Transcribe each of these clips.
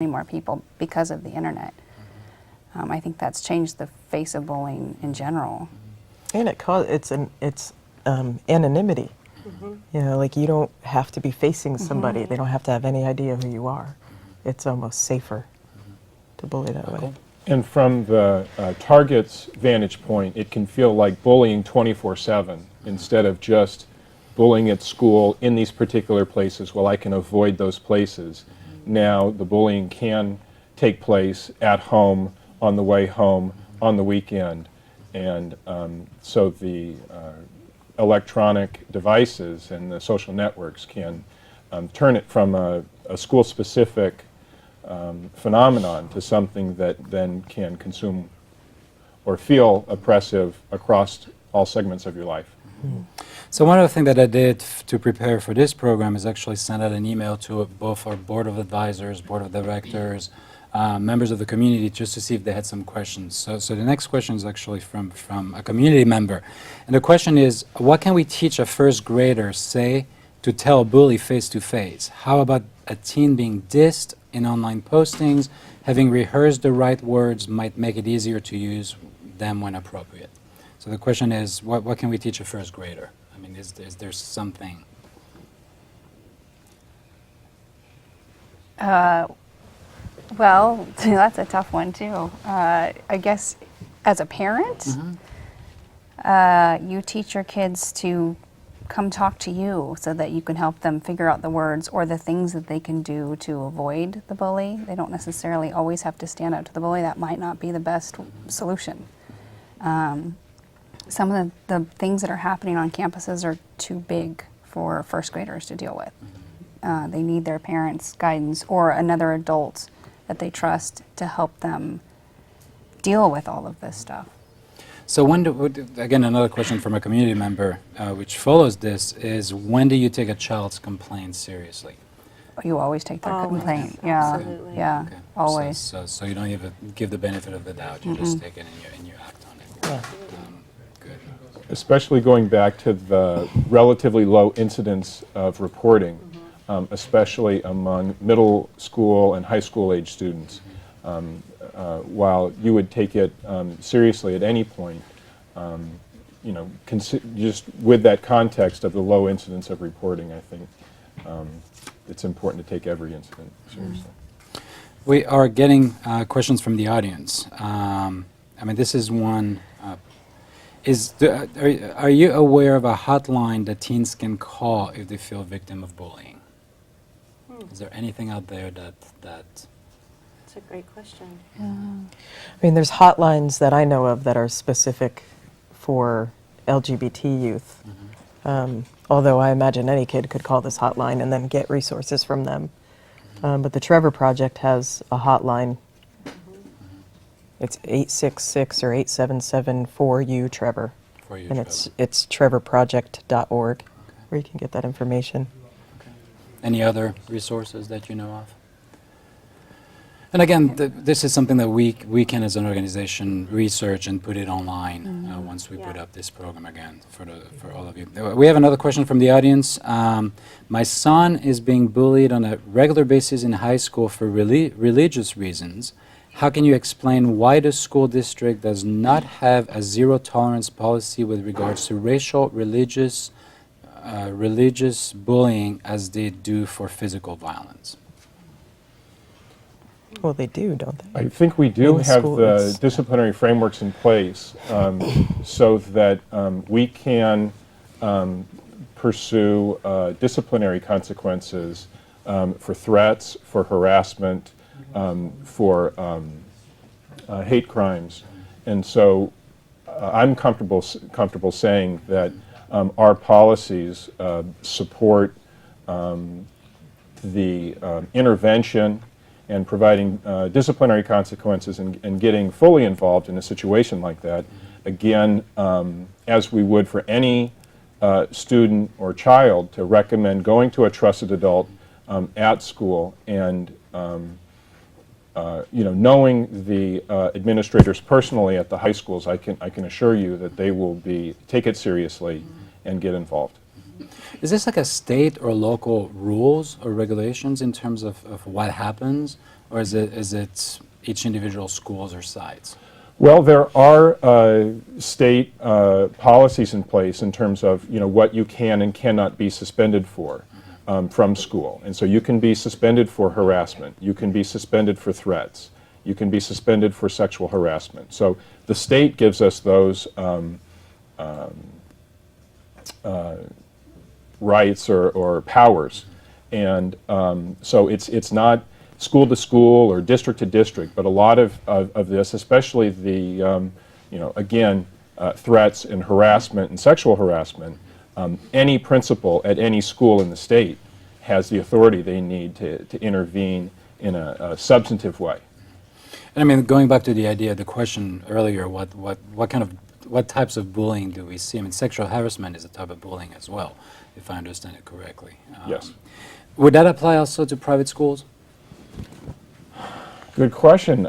many more people because of the internet. I think that's changed the face of bullying in general. And it's anonymity. You know, like you don't have to be facing somebody. They don't have to have any idea who you are. It's almost safer to bully that way. And from the target's vantage point, it can feel like bullying 24/7 instead of just bullying at school in these particular places. Well, I can avoid those places. Now the bullying can take place at home, on the way home, on the weekend. And so the electronic devices and the social networks can turn it from a school-specific phenomenon to something that then can consume or feel oppressive across all segments of your life. So one of the things that I did to prepare for this program is actually send out an email to both our board of advisors, board of directors, members of the community, just to see if they had some questions. So the next question is actually from a community member. And the question is, what can we teach a first grader, say, to tell a bully face to face? How about a teen being dissed in online postings? Having rehearsed the right words might make it easier to use them when appropriate. So the question is, what can we teach a first grader? I mean, is there something? Well, that's a tough one too. I guess as a parent, you teach your kids to come talk to you so that you can help them figure out the words or the things that they can do to avoid the bully. They don't necessarily always have to stand up to the bully. That might not be the best solution. Some of the things that are happening on campuses are too big for first graders to deal with. They need their parents' guidance or another adult that they trust to help them deal with all of this stuff. So again, another question from a community member, which follows this, is when do you take a child's complaint seriously? You always take their complaint. Yeah, Absolutely. yeah, Okay. always. So you don't even give the benefit of the doubt. You just take it and you act on it. Good. Especially going back to the relatively low incidence of reporting, especially among middle school and high school age students. While you would take it seriously at any point, you know, just with that context of the low incidence of reporting, I think it's important to take every incident seriously. We are getting questions from the audience. I mean, this is one. Are you aware of a hotline that teens can call if they feel victim of bullying? Is there anything out there that That's a great question. I mean, there's hotlines that I know of that are specific for LGBT youth. Although I imagine any kid could call this hotline and then get resources from them. But the Trevor Project has a hotline. It's 866 or 877 4U Trevor. And it's trevorproject.org where you can get that information. Any other resources that you know of? And again, this is something that we can, as an organization, research and put it online once we put up this program again for all of you. We have another question from the audience. My son is being bullied on a regular basis in high school for religious reasons. How can you explain why the school district does not have a zero tolerance policy with regards to racial, religious bullying as they do for physical violence? Well, they do, don't they? I think we do have the disciplinary frameworks in place so that we can pursue disciplinary consequences for threats, for harassment, for hate crimes. And so I'm comfortable saying that our policies support the intervention and providing disciplinary consequences and getting fully involved in a situation like that, again, as we would for any student or child, to recommend going to a trusted adult at school and you know, knowing the administrators personally at the high schools, I can assure you that they will take it seriously and get involved. Is this like a state or local rules or regulations in terms of what happens or is it each individual schools or sites? Well, there are state policies in place in terms of what you can and cannot be suspended for from school, and so you can be suspended for harassment, you can be suspended for threats, you can be suspended for sexual harassment. So the state gives us those rights or powers, and so it's not school to school or district to district, but a lot of this, especially the again threats and harassment and sexual harassment, any principal at any school in the state has the authority they need to intervene in a substantive way. And I mean, going back to the idea, the question earlier, what types of bullying do we see? I mean, sexual harassment is a type of bullying as well, if I understand it correctly. Yes. Would that apply also to private schools? Good question.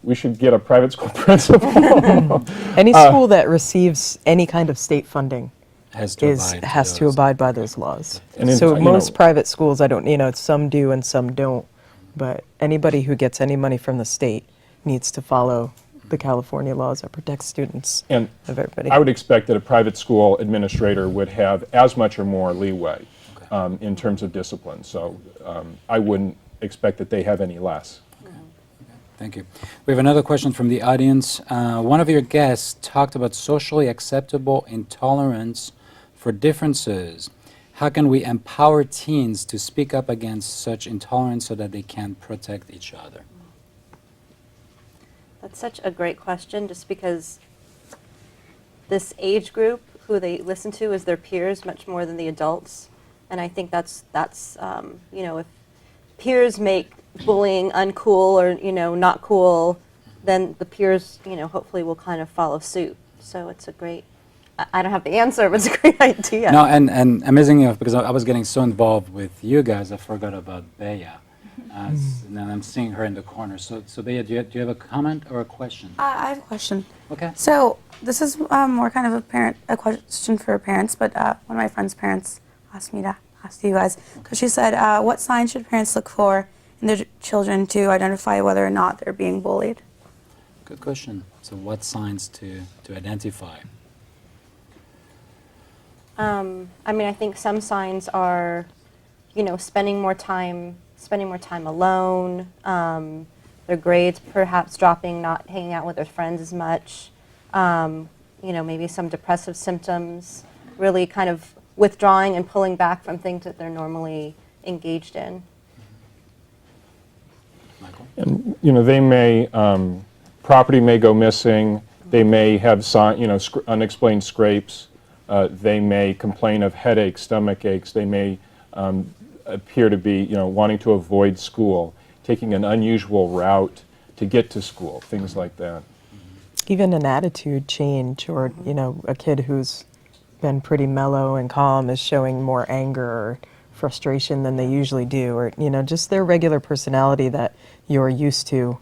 We should get a private school principal. Any school that receives any kind of state funding Has to abide by those laws. And in- So you most know- private schools, I don't, some do and some don't, but anybody who gets any money from the state needs to follow the California laws that protect students And of everybody. I would expect that a private school administrator would have as much or more leeway in terms of discipline. So I wouldn't expect that they have any less. Thank you. We have another question from the audience. One of your guests talked about socially acceptable intolerance for differences. How can we empower teens to speak up against such intolerance so that they can protect each other? That's such a great question, just because this age group, who they listen to is their peers much more than the adults. And I think that's if peers make bullying uncool or, not cool, then the peers, hopefully will kind of follow suit. So it's a great, I don't have the answer, but it's a great idea. No, and amazing enough, because I was getting so involved with you guys, I forgot about Bea. And I'm seeing her in the corner. So Bea, do you have a comment or a question? I have a question. Okay. So this is more kind of a question for parents, but one of my friend's parents asked me to ask you guys, because she said, what signs should parents look for in their children to identify whether or not they're being bullied? Good question. So what signs to identify? I think some signs are, spending more time alone, their grades perhaps dropping, not hanging out with their friends as much, maybe some depressive symptoms, really kind of withdrawing and pulling back from things that they're normally engaged in. Michael? And they may property may go missing. They may have unexplained scrapes. They may complain of headaches, stomach aches. They may appear to be wanting to avoid school, taking an unusual route to get to school, things like that. Even an attitude change, or a kid who's been pretty mellow and calm is showing more anger or frustration than they usually do, or just their regular personality that you're used to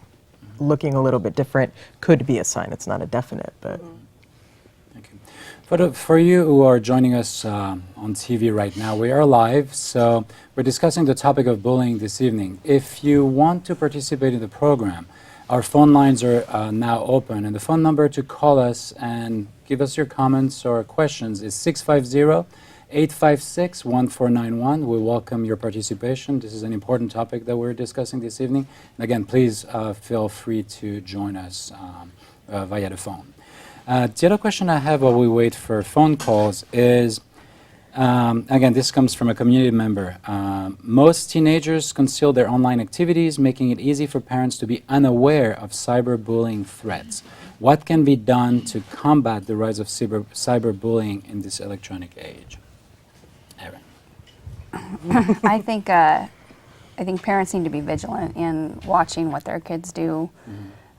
looking a little bit different could be a sign. It's not a definite, but Thank you. For you who are joining us on TV right now, we are live, so we're discussing the topic of bullying this evening. If you want to participate in the program, our phone lines are now open, and the phone number to call us and give us your comments or questions is 650-856-1491. We welcome your participation. This is an important topic that we're discussing this evening. And again, please feel free to join us via the phone. The other question I have while we wait for phone calls is, again, this comes from a community member. Most teenagers conceal their online activities, making it easy for parents to be unaware of cyberbullying threats. What can be done to combat the rise of cyberbullying in this electronic age? Erin. I think parents need to be vigilant in watching what their kids do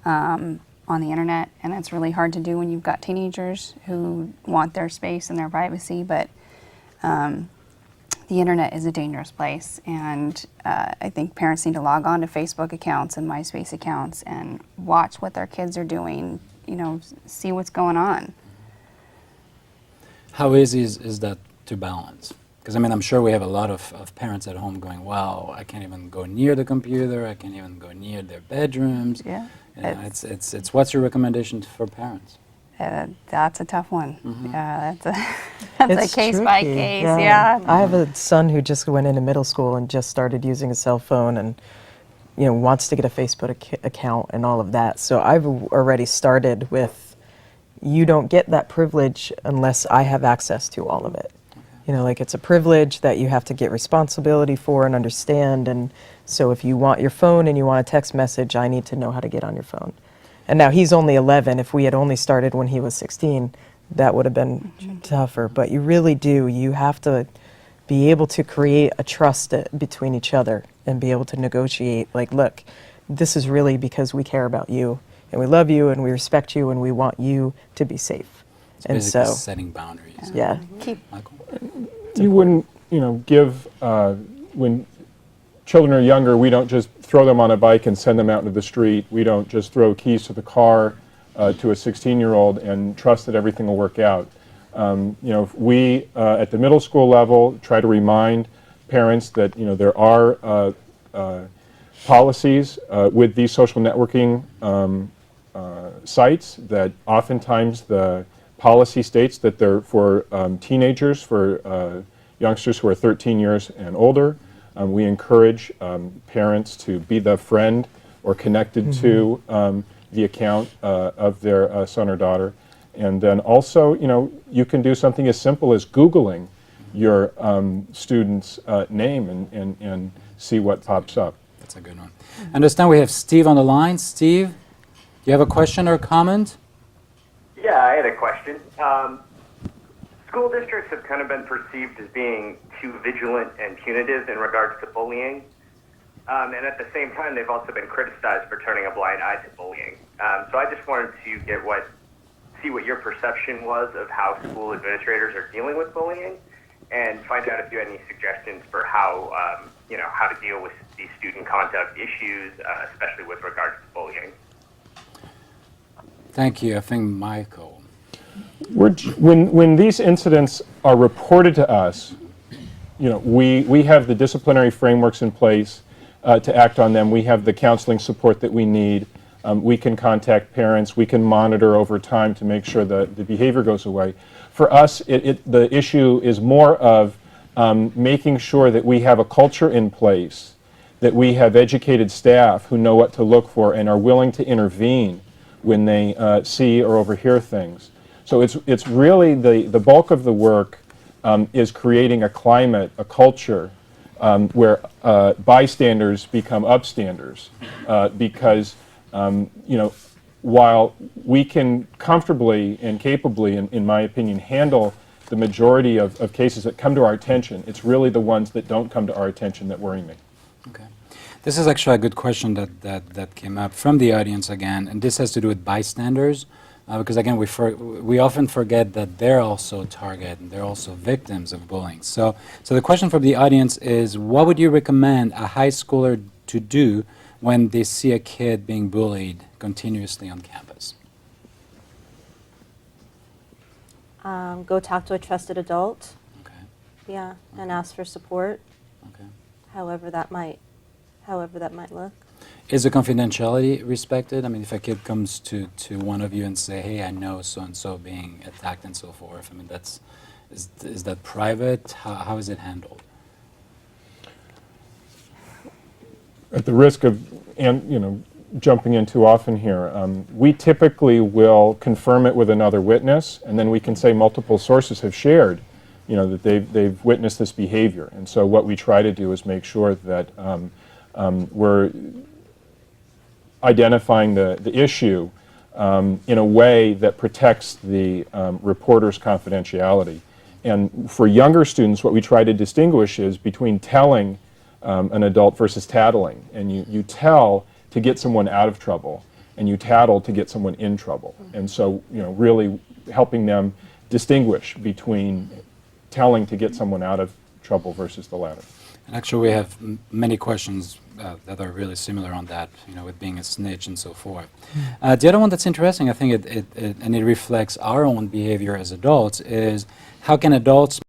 on the internet, and it's really hard to do when you've got teenagers who want their space and their privacy, but the internet is a dangerous place, and I think parents need to log on to Facebook accounts and MySpace accounts and watch what their kids are doing, see what's going on. How easy is that to balance? Because I mean, I'm sure we have a lot of parents at home going, wow, I can't even go near the computer, I can't even go near their bedrooms. Yeah. You know, it's what's your recommendation for parents? That's a tough one. Mm-hmm. Yeah, that's It's a case by tricky, case. Yeah. I have a son who just went into middle school and just started using a cell phone and wants to get a Facebook account and all of that. So I've already started with, you don't get that privilege unless I have access to all of it. Like it's a privilege that you have to get responsibility for and understand. And so if you want your phone and you want a text message, I need to know how to get on your phone. And now he's only 11. If we had only started when he was 16, that would have been tougher. But you really do. You have to be able to create a trust between each other and be able to negotiate. Like, look, this is really because we care about you and we love you and we respect you and we want you to be safe. It's And basically so, setting boundaries. yeah. Michael? You wouldn't, give, when children are younger, we don't just throw them on a bike and send them out into the street. We don't just throw keys to the car to a 16-year-old and trust that everything will work out. We, at the middle school level, try to remind parents that, there are policies with these social networking sites that oftentimes the policy states that they're for teenagers, for youngsters who are 13 years and older. We encourage parents to be the friend or connected to the account of their son or daughter. And then also, you can do something as simple as Googling your student's name and see what pops up. That's a good one. I understand we have Steve on the line. Steve, do you have a question or comment? Yeah, I had a question. School districts have kind of been perceived as being too vigilant and punitive in regards to bullying. And at the same time, they've also been criticized for turning a blind eye to bullying. So I just wanted to see what your perception was of how school administrators are dealing with bullying, and find out if you had any suggestions for how how to deal with these student conduct issues, especially with regards to bullying. Thank you. I think Michael. When these incidents are reported to us, we have the disciplinary frameworks in place to act on them. We have the counseling support that we need. We can contact parents. We can monitor over time to make sure that the behavior goes away. For us, the issue is more of making sure that we have a culture in place, that we have educated staff who know what to look for and are willing to intervene when they see or overhear things. So it's really the bulk of the work is creating a climate, a culture where bystanders become upstanders, because while we can comfortably and capably, in my opinion, handle the majority of cases that come to our attention, it's really the ones that don't come to our attention that worry me. Okay. This is actually a good question that came up from the audience again, and this has to do with bystanders, because again, we often forget that they're also target and they're also victims of bullying. So the question from the audience is, what would you recommend a high schooler to do when they see a kid being bullied continuously on campus? Go talk to a trusted adult. Okay. Yeah, and ask for support. Okay. However that might look. Is the confidentiality respected? I mean, if a kid comes to one of you and say, "Hey, I know so and so being attacked and so forth," I mean, is that private? How is it handled? At the risk of jumping in too often here, we typically will confirm it with another witness, and then we can say multiple sources have shared, that they've witnessed this behavior. And so what we try to do is make sure that we're identifying the issue in a way that protects the reporter's confidentiality. And for younger students, what we try to distinguish is between telling an adult versus tattling. And you tell to get someone out of trouble, and you tattle to get someone in trouble. And so, really helping them distinguish between telling to get someone out of trouble versus the latter. And actually, we have many questions that are really similar on that, with being a snitch and so forth. The other one that's interesting, I think, and it reflects our own behavior as adults, is how can adults